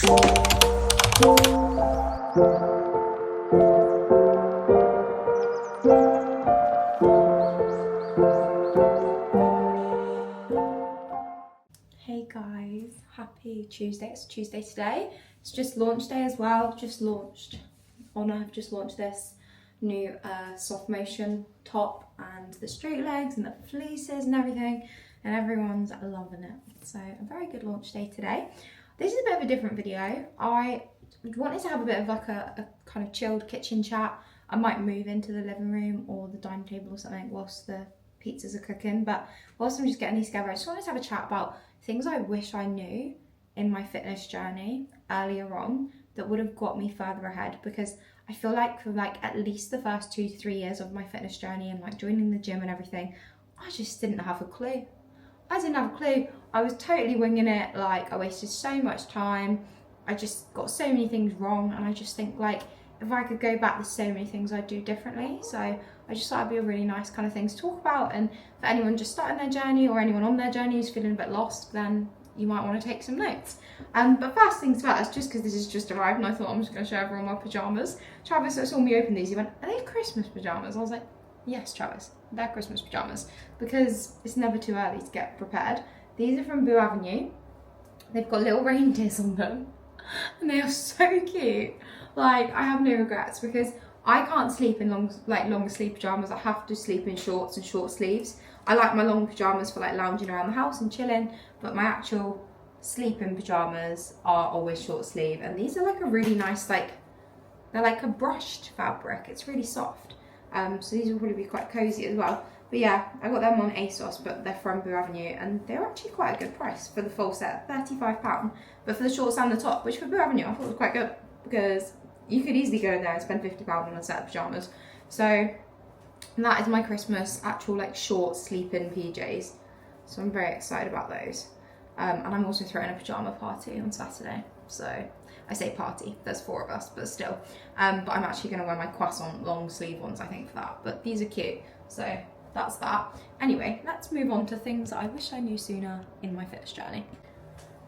Hey guys, happy Tuesday. It's Tuesday today. It's just launch day as well. Just launched this new soft motion top and the straight legs and the fleeces and everything, and everyone's loving it. So a very good launch day today. This is a bit of a different video. I wanted to have a bit of like a kind of chilled kitchen chat. I might move into the living room or the dining table or something whilst the pizzas are cooking, but whilst I'm just getting these together, I just wanted to have a chat about things I wish I knew in my fitness journey earlier on that would have got me further ahead, because I feel like for like at least the first 2 to 3 years of my fitness journey and like joining the gym and everything, I just didn't have a clue. I was totally winging it. Like, I wasted so much time. I just got so many things wrong, and I just think like if I could go back, there's so many things I'd do differently. So I just thought it'd be a really nice kind of thing to talk about, and for anyone just starting their journey or anyone on their journey who's feeling a bit lost, then you might want to take some notes. But first things first, just because this has just arrived and I thought I'm just going to show everyone my pyjamas. Travis saw me open these, he went, "Are they Christmas pyjamas?" I was like, "Yes, Travis, they're Christmas pyjamas," because it's never too early to get prepared. These are from Boo Avenue. They've got little reindeers on them and they are so cute. Like, I have no regrets, because I can't sleep in long sleeve pyjamas. I have to sleep in shorts and short sleeves. I like my long pyjamas for like lounging around the house and chilling, but my actual sleeping pyjamas are always short sleeve. And these are like a really nice, like, they're like a brushed fabric. It's really soft. So these will probably be quite cozy as well. But yeah, I got them on ASOS, but they're from Boo Avenue, and they're actually quite a good price for the full set, £35. But for the shorts and the top, which for Boo Avenue I thought was quite good, because you could easily go in there and spend £50 on a set of pyjamas. So that is my Christmas actual like short sleeping PJs. So I'm very excited about those. And I'm also throwing a pyjama party on Saturday. So I say party, there's 4 of us, but still. But I'm actually going to wear my croissant long sleeve ones, I think, for that. But these are cute, so that's that. Anyway, let's move on to things that I wish I knew sooner in my fitness journey.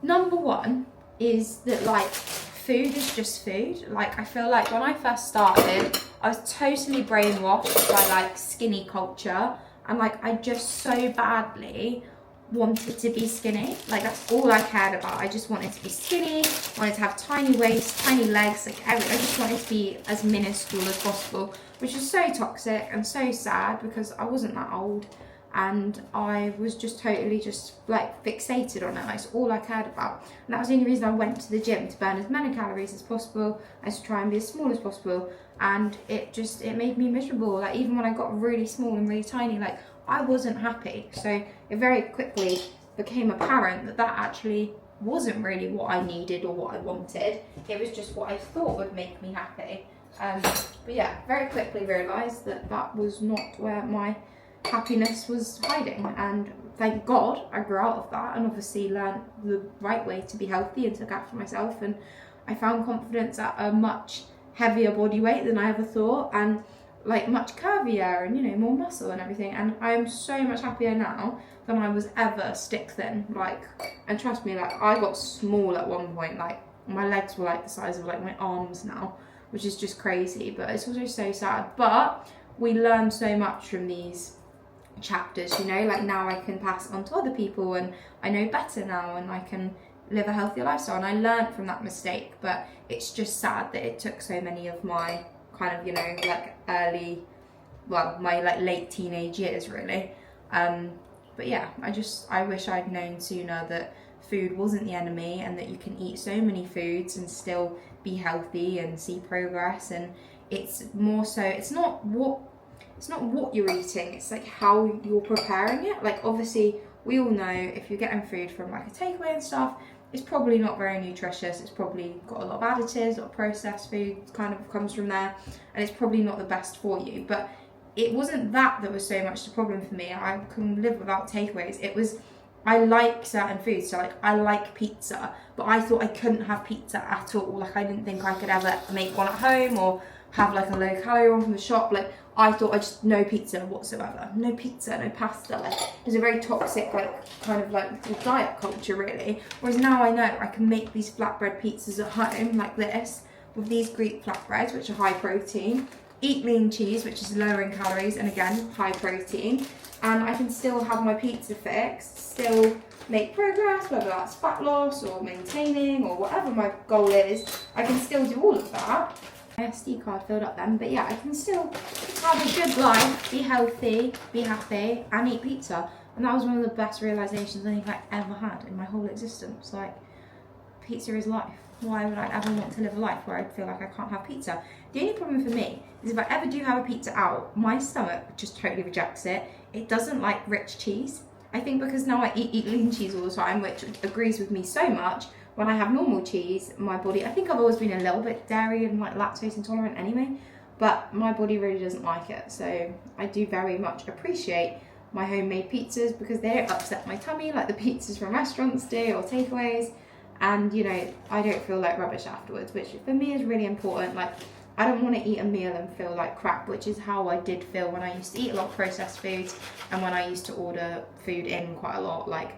Number 1 is that like food is just food. Like, I feel like when I first started, I was totally brainwashed by like skinny culture, and like I just so badly wanted to be skinny. Like, that's all I cared about. I just wanted to be skinny, wanted to have tiny waist, tiny legs, like I just wanted to be as minuscule as possible, which is so toxic and so sad, because I wasn't that old and I was just totally just like fixated on it. That's all I cared about, and that was the only reason I went to the gym, to burn as many calories as possible, as to try and be as small as possible. And it made me miserable. Like, even when I got really small and really tiny, like, I wasn't happy. So it very quickly became apparent that that actually wasn't really what I needed or what I wanted. It was just what I thought would make me happy. But yeah, very quickly realised that that was not where my happiness was hiding, and thank God I grew out of that and obviously learned the right way to be healthy and took after myself, and I found confidence at a much heavier body weight than I ever thought, and like much curvier and, you know, more muscle and everything. And I am so much happier now than I was ever stick thin. Like, and trust me, like, I got small at one point. Like, my legs were like the size of like my arms now, which is just crazy, but it's also so sad. But we learn so much from these chapters, you know, like now I can pass on to other people, and I know better now, and I can live a healthier lifestyle, and I learned from that mistake. But it's just sad that it took so many of my kind of, you know, like my like late teenage years really. But yeah, I wish I'd known sooner that food wasn't the enemy, and that you can eat so many foods and still be healthy and see progress. And it's more so, it's not what you're eating, it's like how you're preparing it. Like, obviously we all know if you're getting food from like a takeaway and stuff, it's probably not very nutritious. It's probably got a lot of additives, or processed food kind of comes from there, and it's probably not the best for you. But it wasn't that was so much the problem for me. I can live without takeaways. It was, I like certain foods, so like I like pizza, but I thought I couldn't have pizza at all. Like, I didn't think I could ever make one at home or have like a low calorie one from the shop. Like, I thought I just no pizza whatsoever, no pizza, no pasta. Like, there's a very toxic, like, kind of like diet culture really. Whereas now I know I can make these flatbread pizzas at home like this with these Greek flatbreads, which are high protein. Eat lean cheese, which is lower in calories and again high protein. And I can still have my pizza fix, still make progress, whether that's fat loss or maintaining or whatever my goal is. I can still do all of that. My SD card filled up then, but yeah, I can still have a good life, be healthy, be happy, and eat pizza. And that was one of the best realizations I think I ever had in my whole existence. Like, pizza is life. Why would I ever want to live a life where I feel like I can't have pizza? The only problem for me is if I ever do have a pizza out, my stomach just totally rejects it. It doesn't like rich cheese. I think because now I eat lean cheese all the time, which agrees with me so much, when I have normal cheese, my body, I think I've always been a little bit dairy and like lactose intolerant anyway, but my body really doesn't like it. So I do very much appreciate my homemade pizzas because they don't upset my tummy like the pizzas from restaurants do or takeaways. And you know, I don't feel like rubbish afterwards, which for me is really important. Like, I don't want to eat a meal and feel like crap, which is how I did feel when I used to eat a lot of processed foods and when I used to order food in quite a lot. Like,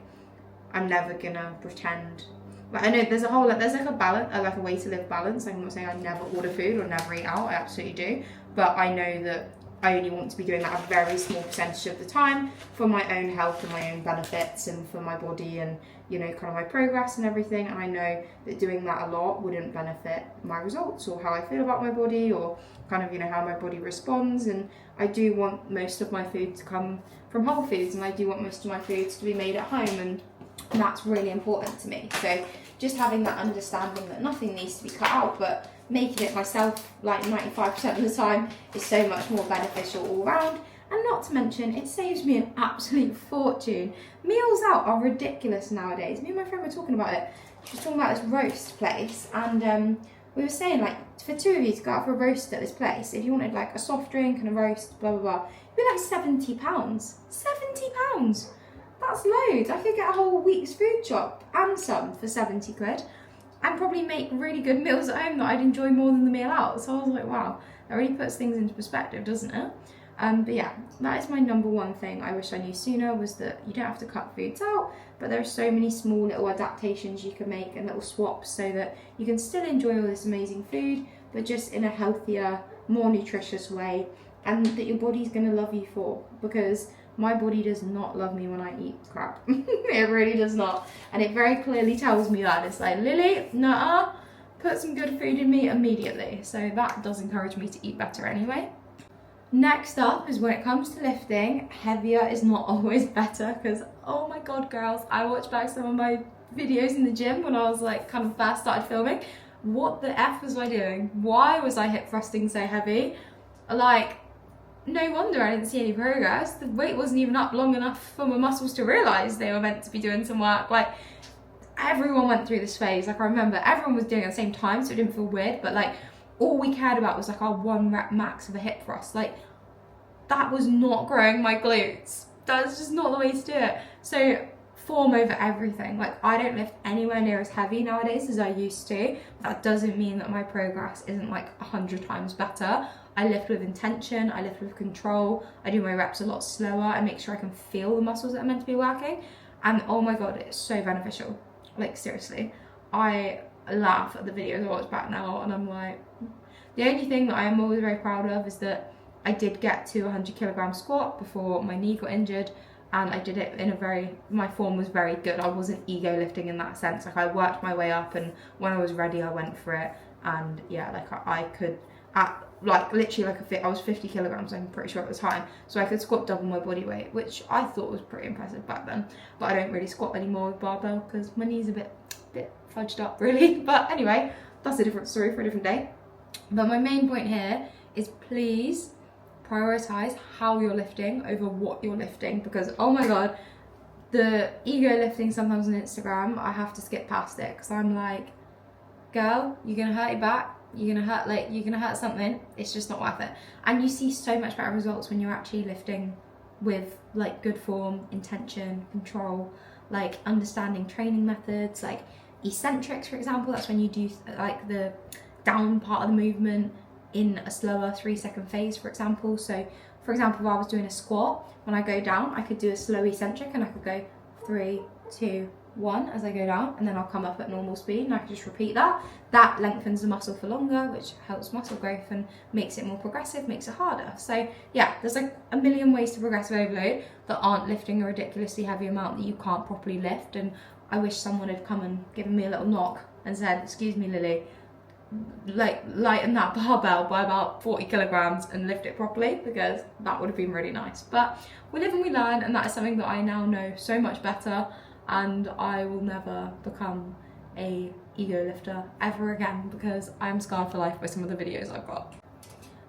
I'm never gonna pretend. Like, I know there's like a balance, like a way to live balance. I'm not saying I never order food or never eat out. I absolutely do, but I know that I only want to be doing that a very small percentage of the time for my own health and my own benefits and for my body and, you know, kind of my progress and everything. And I know that doing that a lot wouldn't benefit my results or how I feel about my body or kind of, you know, how my body responds. And I do want most of my food to come from whole foods, and I do want most of my foods to be made at home, and that's really important to me. So just having that understanding that nothing needs to be cut out, but making it myself like 95% of the time is so much more beneficial all round. And not to mention, it saves me an absolute fortune. Meals out are ridiculous nowadays. Me and my friend were talking about it. She was talking about this roast place, and we were saying, like, for two of you to go out for a roast at this place, if you wanted like a soft drink and a roast, blah blah blah, it'd be like £70. £70! That's loads. I could get a whole week's food shop and some for 70 quid and probably make really good meals at home that I'd enjoy more than the meal out. So I was like, wow, that really puts things into perspective, doesn't it? But yeah, that is my number one thing I wish I knew sooner, was that you don't have to cut foods out, but there are so many small little adaptations you can make and little swaps so that you can still enjoy all this amazing food, but just in a healthier, more nutritious way, and that your body's going to love you for, because my body does not love me when I eat crap. It really does not. And it very clearly tells me that. It's like, Lily, nuh-uh, put some good food in me immediately. So that does encourage me to eat better anyway. Next up is when it comes to lifting, heavier is not always better, because oh my god, girls, I watched back some of my videos in the gym when I was like kind of first started filming. What the F was I doing? Why was I hip thrusting so heavy? Like, no wonder I didn't see any progress. The weight wasn't even up long enough for my muscles to realise they were meant to be doing some work. Like, everyone went through this phase. Like, I remember everyone was doing it at the same time, so it didn't feel weird, but like, all we cared about was like our 1 rep max of a hip thrust. Like, that was not growing my glutes. That's just not the way to do it. So form over everything. Like, I don't lift anywhere near as heavy nowadays as I used to. That doesn't mean that my progress isn't like 100 times better. I lift with intention, I lift with control, I do my reps a lot slower, I make sure I can feel the muscles that are meant to be working, and oh my god, it's so beneficial. Like, seriously, I laugh at the videos I watch back now, and I'm like, the only thing that I am always very proud of is that I did get to 100 kilogram squat before my knee got injured, and I did it in my form was very good. I wasn't ego lifting in that sense. Like, I worked my way up, and when I was ready, I went for it. And yeah, like, I could, literally, I was 50 kilograms, I'm pretty sure at the time, so I could squat double my body weight, which I thought was pretty impressive back then. But I don't really squat anymore with barbell because my knee's a bit fudged up, really. But anyway, that's a different story for a different day. But my main point here is, please prioritize how you're lifting over what you're lifting, because oh my god, the ego lifting sometimes on Instagram, I have to skip past it because I'm like, girl, you're gonna hurt your back, you're gonna hurt something. It's just not worth it. And you see so much better results when you're actually lifting with like good form, intention, control, like understanding training methods, like eccentrics, for example. That's when you do like the down part of the movement. in a slower 3-second phase, for example. So for example, if I was doing a squat, when I go down, I could do a slow eccentric and I could go 3, 2, 1 as I go down, and then I'll come up at normal speed and I can just repeat that. That lengthens the muscle for longer, which helps muscle growth and makes it more progressive, makes it harder. So yeah, there's like a million ways to progressive overload that aren't lifting a ridiculously heavy amount that you can't properly lift. And I wish someone had come and given me a little knock and said, excuse me, Lily, like lighten that barbell by about 40 kilograms and lift it properly, because that would have been really nice. But we live and we learn, and that is something that I now know so much better, and I will never become a ego lifter ever again because I'm scarred for life by some of the videos I've got.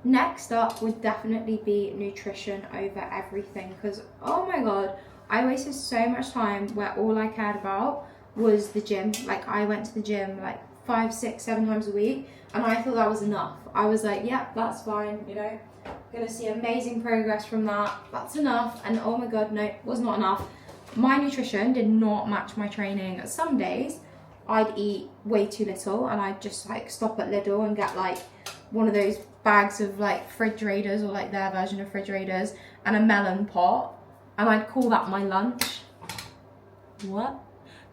Next up would definitely be nutrition over everything, because oh my god, I wasted so much time where all I cared about was the gym. Like I went to the gym like 5, 6, 7 times a week, and I thought that was enough. I was like, yeah, that's fine, you know, I'm gonna see amazing progress from that, that's enough. And oh my god, no, it was not enough. My nutrition did not match my training. Some days I'd eat way too little and I'd just like stop at Lidl and get like one of those bags of like fridge raiders, or like their version of fridge raiders, and a melon pot, and I'd call that my lunch. What?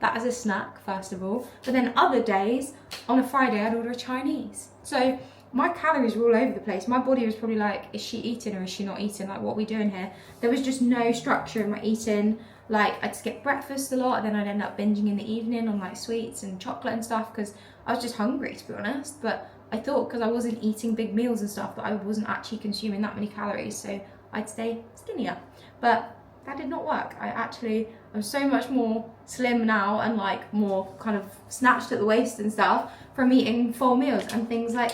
That is a snack, first of all. But then other days, on a Friday, I'd order a Chinese. So my calories were all over the place. My body was probably like, is she eating or is she not eating? Like, what are we doing here? There was just no structure in my eating. Like, I'd skip breakfast a lot, and then I'd end up binging in the evening on like sweets and chocolate and stuff, because I was just hungry, to be honest. But I thought because I wasn't eating big meals and stuff that I wasn't actually consuming that many calories, so I'd stay skinnier. But that did not work. I'm so much more slim now and like more kind of snatched at the waist and stuff from eating full meals and things like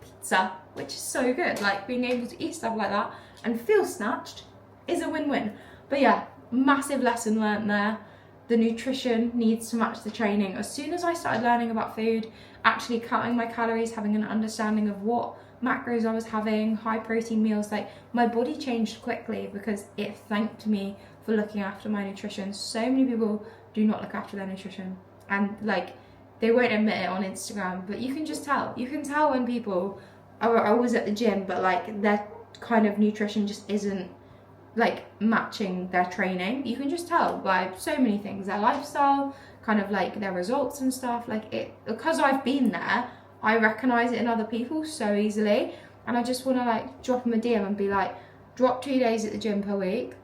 pizza, which is so good. Like being able to eat stuff like that and feel snatched is a win-win. But yeah, massive lesson learned there. The nutrition needs to match the training. As soon as I started learning about food, actually counting my calories, having an understanding of what macros I was having, high protein meals, like my body changed quickly because it thanked me for looking after my nutrition. So many people do not look after their nutrition, and like they won't admit it on Instagram, but you can just tell. You can tell when people are always at the gym, but like their kind of nutrition just isn't like matching their training. You can just tell by so many things, their lifestyle, kind of like their results and stuff. Like it, because I've been there, I recognize it in other people so easily, and I just want to like drop them a DM and be like, drop 2 days at the gym per week.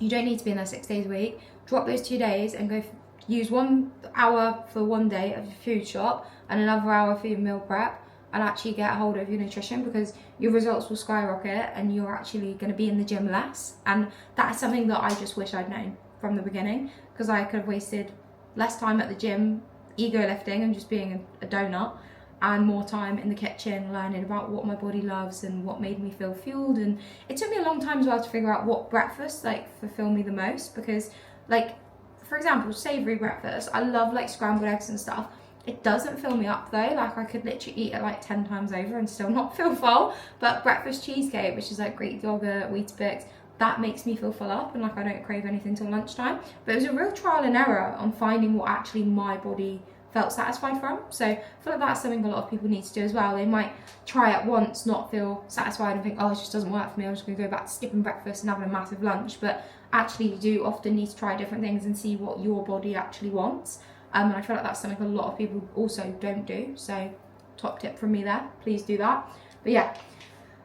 You don't need to be in there 6 days a week. Drop those 2 days and go use 1 hour for 1 day of your food shop and another hour for your meal prep, and actually get a hold of your nutrition, because your results will skyrocket and you're actually going to be in the gym less. And that is something that I just wish I'd known from the beginning, because I could have wasted less time at the gym ego lifting and just being a donut, and more time in the kitchen learning about what my body loves and what made me feel fueled. And it took me a long time as well to figure out what breakfast like fulfill me the most, because like for example, savory breakfast, I love like scrambled eggs and stuff. It doesn't fill me up though. Like I could literally eat it like 10 times over and still not feel full. But breakfast cheesecake, which is like Greek yogurt, Weetabix, that makes me feel full up, and like I don't crave anything till lunchtime. But it was a real trial and error on finding what actually my body felt satisfied from. So I feel like that's something a lot of people need to do as well. They might try it once, not feel satisfied, and think, oh, it just doesn't work for me, I'm just gonna go back to skipping breakfast and having a massive lunch. But actually you do often need to try different things and see what your body actually wants. And I feel like that's something a lot of people also don't do. So top tip from me there, please do that. But yeah,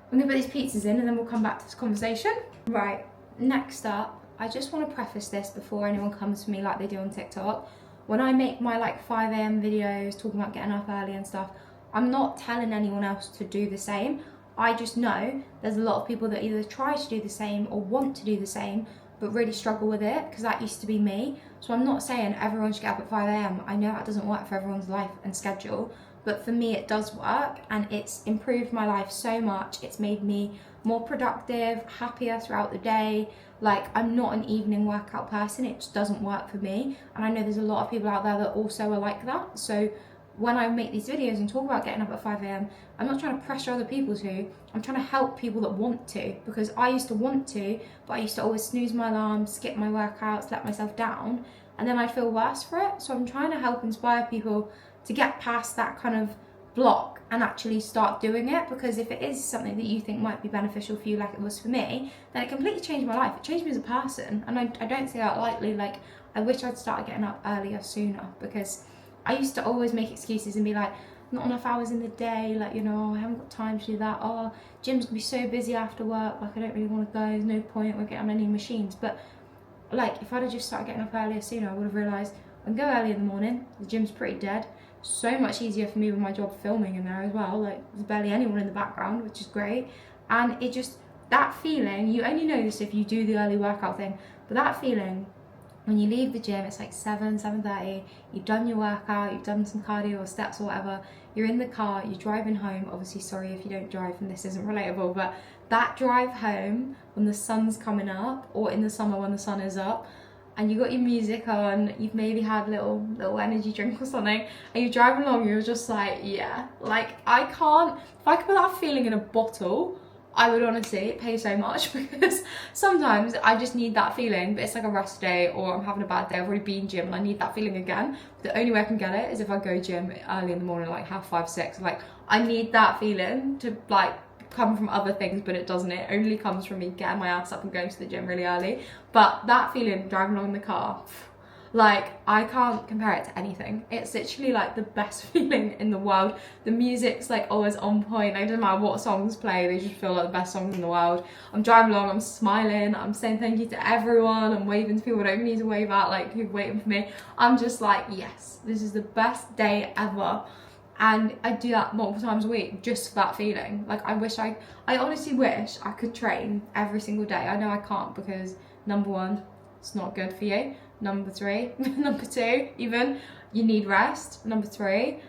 I'm gonna put these pizzas in and then we'll come back to this conversation. Right, next up, I just want to preface this before anyone comes to me like they do on TikTok. When I make my like 5 AM videos talking about getting up early and stuff, I'm not telling anyone else to do the same. I just know there's a lot of people that either try to do the same or want to do the same, but really struggle with it, because that used to be me. So I'm not saying everyone should get up at 5 AM. I know that doesn't work for everyone's life and schedule, but for me it does work, and it's improved my life so much. It's made me more productive, happier throughout the day. Like I'm not an evening workout person, it just doesn't work for me. And I know there's a lot of people out there that also are like that. So when I make these videos and talk about getting up at 5 AM, I'm not trying to pressure other people to, I'm trying to help people that want to, because I used to want to, but I used to always snooze my alarm, skip my workouts, let myself down, and then I'd feel worse for it. So I'm trying to help inspire people to get past that kind of block and actually start doing it, because if it is something that you think might be beneficial for you like it was for me, then it completely changed my life. It changed me as a person, and I don't say that lightly. Like, I wish I'd started getting up earlier sooner, because I used to always make excuses and be like, not enough hours in the day, like, you know, I haven't got time to do that, oh, gym's gonna be so busy after work, like I don't really want to go, there's no point, we're getting on any machines. But like, if I'd have just started getting up earlier sooner, I would have realised I can go early in the morning, the gym's pretty dead, so much easier for me with my job filming in there as well, like there's barely anyone in the background, which is great. And it just, that feeling, you only know this if you do the early workout thing, but that feeling when you leave the gym, it's like 7:30, you've done your workout, you've done some cardio or steps or whatever, you're in the car, you're driving home. Obviously, sorry if you don't drive and this isn't relatable, but that drive home when the sun's coming up, or in the summer when the sun is up, and you got your music on, you've maybe had a little energy drink or something, and you're driving along, you're just like, yeah, like I can't, if I could put that feeling in a bottle, I would honestly pay so much, because sometimes I just need that feeling, but it's like a rest day or I'm having a bad day, I've already been gym and I need that feeling again. The only way I can get it is if I go gym early in the morning, like 5:30, 6. Like, I need that feeling to like come from other things, but it doesn't. It only comes from me getting my ass up and going to the gym really early. But that feeling driving along in the car, like, I can't compare it to anything. It's literally like the best feeling in the world. The music's like always on point. Like, it doesn't matter what songs play, they just feel like the best songs in the world. I'm driving along, I'm smiling, I'm saying thank you to everyone, I'm waving to people I don't even need to wave at, like who've waiting for me. I'm just like, yes, this is the best day ever. And I do that multiple times a week just for that feeling. Like, I honestly wish I could train every single day. I know I can't, because number one, it's not good for you. Number two, even, you need rest. Number three,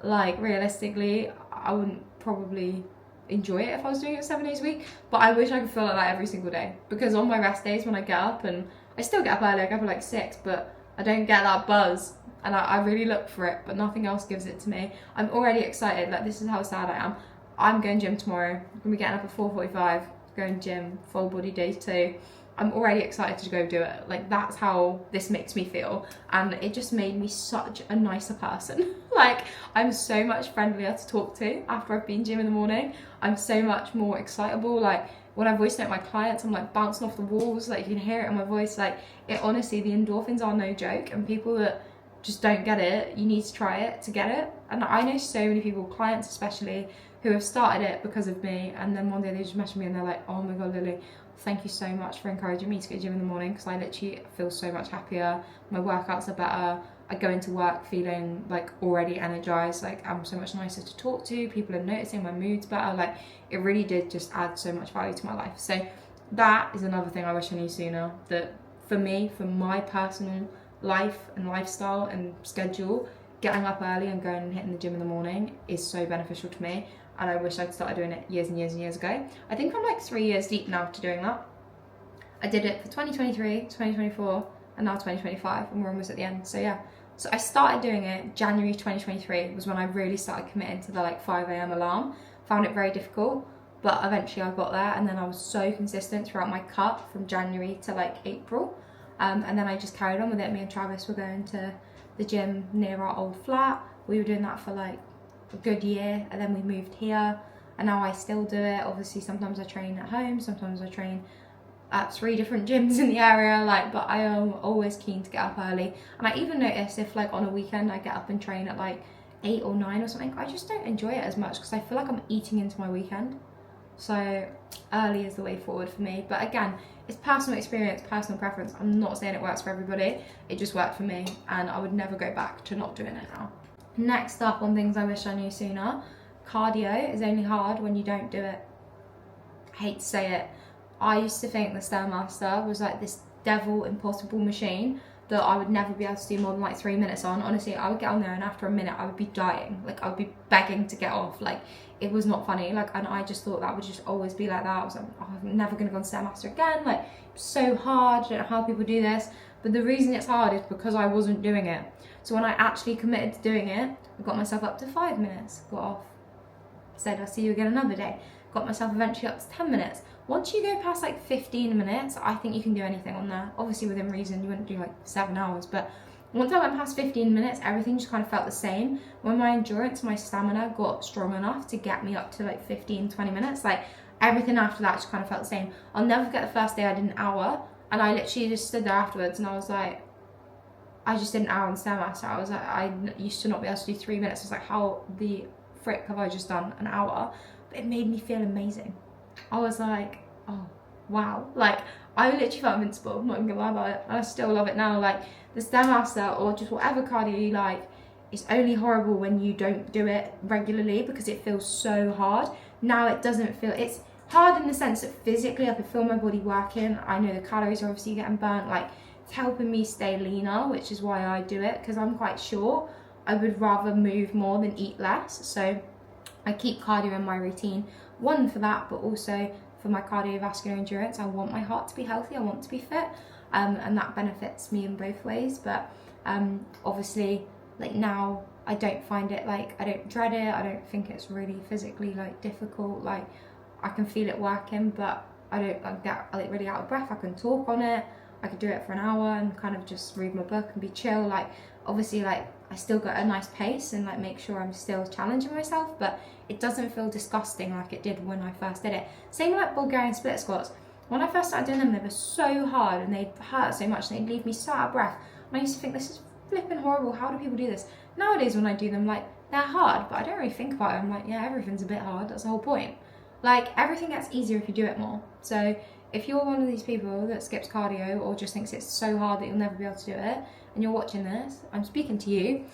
like, realistically, I wouldn't probably enjoy it if I was doing it 7 days a week, but I wish I could feel like that every single day, because on my rest days when I get up, and I still get up early, I get up at like 6, but I don't get that buzz, and I really look for it, but nothing else gives it to me. I'm already excited, like, this is how sad I am. I'm going gym tomorrow, I'm gonna be getting up at 4:45, going gym, full body day 2. I'm already excited to go do it. Like, that's how this makes me feel, and it just made me such a nicer person. Like, I'm so much friendlier to talk to after I've been gym in the morning. I'm so much more excitable. Like, when I voice note my clients, I'm like bouncing off the walls, like you can hear it in my voice. Like, it honestly, the endorphins are no joke, and people that just don't get it, you need to try it to get it. And I know so many people, clients especially, who have started it because of me, and then one day they just message me and they're like, oh my god, Lily, thank you so much for encouraging me to go to gym in the morning, because I literally feel so much happier, my workouts are better, I go into work feeling like already energized, like I'm so much nicer to talk to, people are noticing my mood's better. Like, it really did just add so much value to my life. So that is another thing I wish I knew sooner, that for me, for my personal life and lifestyle and schedule, getting up early and going and hitting the gym in the morning is so beneficial to me. And I wish I'd started doing it years and years and years ago. I think I'm like 3 years deep now to doing that. I did it for 2023, 2024, and now 2025, and we're almost at the end. So yeah, so I started doing it January 2023 was when I really started committing to the like 5 a.m. alarm. Found it very difficult, but eventually I got there, and then I was so consistent throughout my cut from January to like April. And then I just carried on with it. Me and Travis were going to the gym near our old flat. We were doing that for like a good year, and then we moved here, and now I still do it. Obviously, sometimes I train at home, sometimes I train at 3 different gyms in the area, like, but I am always keen to get up early. And I even notice if like on a weekend I get up and train at like 8 or 9 or something, I just don't enjoy it as much, because I feel like I'm eating into my weekend. So early is the way forward for me. But again, it's personal experience, personal preference. I'm not saying it works for everybody, it just worked for me, and I would never go back to not doing it now. Next up on things I wish I knew sooner, cardio is only hard when you don't do it. I hate to say it. I used to think the Stairmaster was like this devil impossible machine that I would never be able to do more than like 3 minutes on. Honestly, I would get on there and after a minute I would be dying. Like, I would be begging to get off. Like, it was not funny. Like, and I just thought that would just always be like that. I was like, oh, I'm never gonna go on Stairmaster again. Like, it's so hard, I don't know how people do this. But the reason it's hard is because I wasn't doing it. So when I actually committed to doing it, I got myself up to 5 minutes, got off, said I'll see you again another day, got myself eventually up to 10 minutes. Once you go past like 15 minutes, I think you can do anything on there. Obviously within reason, you wouldn't do like 7 hours, but once I went past 15 minutes, everything just kind of felt the same. When my endurance, my stamina got strong enough to get me up to like 15, 20 minutes, like everything after that just kind of felt the same. I'll never forget the first day I did an hour, and I literally just stood there afterwards and I was like, I just did an hour on Stairmaster. I was like, I used to not be able to do 3 minutes. I was like, how the frick have I just done an hour? But it made me feel amazing. I was like, oh, wow. Like, I literally felt invincible. I'm not even gonna lie about it. I still love it now. Like, the Stairmaster or just whatever cardio you like, it's only horrible when you don't do it regularly because it feels so hard. Now it doesn't feel, it's hard in the sense that physically I can feel my body working. I know the calories are obviously getting burnt. Like, it's helping me stay leaner, which is why I do it, because I'm quite sure I would rather move more than eat less. So I keep cardio in my routine. One, for that, but also for my cardiovascular endurance. I want my heart to be healthy, I want to be fit, and that benefits me in both ways. But obviously, like now, I don't find it, like, I don't dread it, I don't think it's really physically like difficult. Like, I can feel it working, but I get like really out of breath. I can talk on it, I could do it for an hour and kind of just read my book and be chill. Like, obviously, like, I still got a nice pace and like make sure I'm still challenging myself, but it doesn't feel disgusting like it did when I first did it. Same like Bulgarian split squats. When I first started doing them, they were so hard and they hurt so much and they'd leave me so out of breath. And I used to think, this is flipping horrible, how do people do this? Nowadays when I do them, like, they're hard, but I don't really think about it. I'm like, yeah, everything's a bit hard, that's the whole point. Like, everything gets easier if you do it more. So if you're one of these people that skips cardio or just thinks it's so hard that you'll never be able to do it, and you're watching this, I'm speaking to you,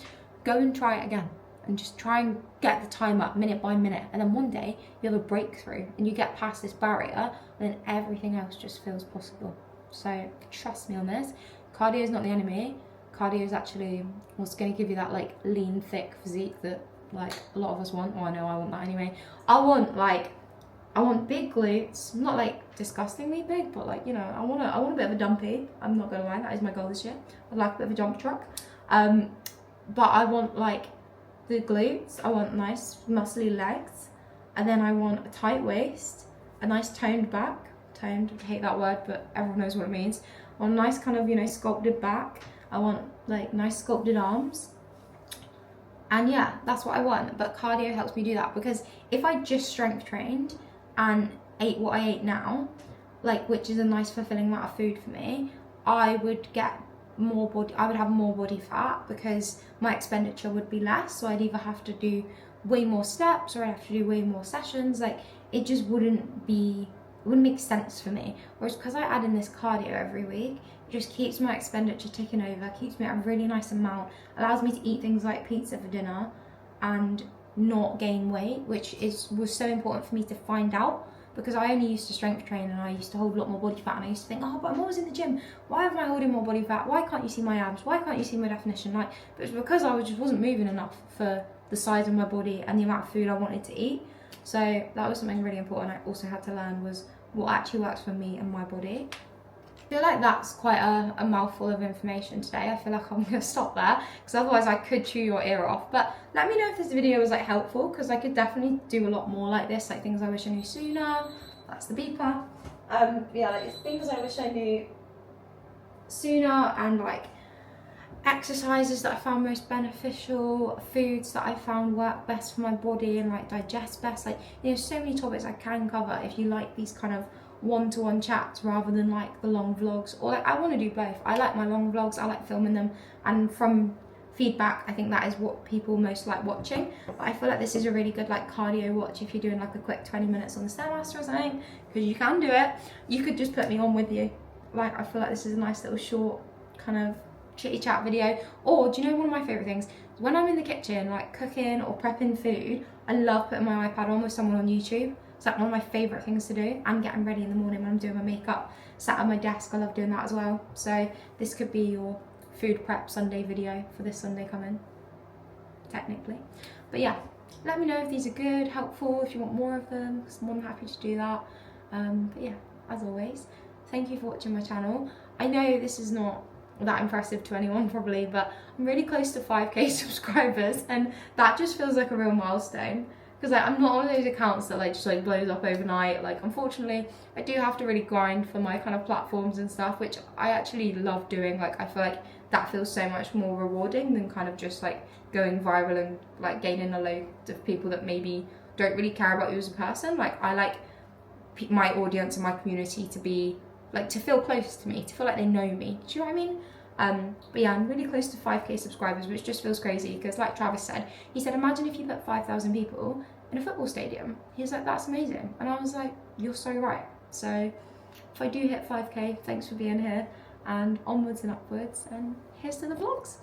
go and try it again. And just try and get the time up minute by minute. And then one day you have a breakthrough and you get past this barrier, and then everything else just feels possible. So trust me on this. Cardio is not the enemy. Cardio is actually what's going to give you that like lean, thick physique that like a lot of us want. Oh, I know I want that anyway. I want big glutes, not like disgustingly big, but like, you know, I want a bit of a dumpy. I'm not gonna lie, that is my goal this year. I'd like a bit of a dump truck. But I want like the glutes, I want nice muscly legs, and then I want a tight waist, a nice toned back. Toned, I hate that word, but everyone knows what it means. I want a nice kind of, you know, sculpted back. I want like nice sculpted arms. And yeah, that's what I want. But cardio helps me do that, because if I just strength trained and ate what I ate now, like, which is a nice fulfilling amount of food for me, I would get more body, I would have more body fat because my expenditure would be less. So I'd either have to do way more steps or I'd have to do way more sessions. Like, it just wouldn't make sense for me. Whereas because I add in this cardio every week, it just keeps my expenditure ticking over, keeps me at a really nice amount, allows me to eat things like pizza for dinner and not gain weight, which was so important for me to find out, because I only used to strength train and I used to hold a lot more body fat, and I used to think, oh, but I'm always in the gym, why am I holding more body fat? Why can't you see my abs? Why can't you see my definition? Like, but it's because I just wasn't moving enough for the size of my body and the amount of food I wanted to eat. So that was something really important I also had to learn, was what actually works for me and my body. I feel like that's quite a mouthful of information today. I feel like I'm going to stop there, because otherwise I could chew your ear off. But let me know if this video was like helpful, because I could definitely do a lot more like this, like things I wish I knew sooner. That's the beeper. Yeah, like things I wish I knew sooner, and like exercises that I found most beneficial, foods that I found work best for my body and like digest best. Like, you know, so many topics I can cover if you like these kind of one-to-one chats rather than like the long vlogs. Or like, I want to do both. I like my long vlogs, I like filming them, and from feedback I think that is what people most like watching. But I feel like this is a really good like cardio watch if you're doing like a quick 20 minutes on the Stairmaster or something, because you can do it. You could just put me on with you. Like, I feel like this is a nice little short kind of chitty chat video. Or do you know one of my favorite things, when I'm in the kitchen like cooking or prepping food, I love putting my iPad on with someone on YouTube. It's like one of my favorite things to do, and getting ready in the morning when I'm doing my makeup, sat at my desk, I love doing that as well. So this could be your food prep Sunday video for this Sunday coming, technically. But yeah, let me know if these are good, helpful, if you want more of them, because I'm more than happy to do that. But yeah, as always, thank you for watching my channel. I know this is not that impressive to anyone probably, but I'm really close to 5k subscribers, and that just feels like a real milestone, because like I'm not one of those accounts that like just like blows up overnight. Like unfortunately I do have to really grind for my kind of platforms and stuff, which I actually love doing. Like I feel like that feels so much more rewarding than kind of just like going viral and like gaining a load of people that maybe don't really care about you as a person. Like I like my audience and my community to be like, to feel close to me, to feel like they know me. Do you know what I mean? But yeah, I'm really close to 5k subscribers, which just feels crazy because like Travis said, he said, imagine if you put 5,000 people in a football stadium. He's like, that's amazing. And I was like, you're so right. So if I do hit 5k, thanks for being here, and onwards and upwards, and here's to the vlogs.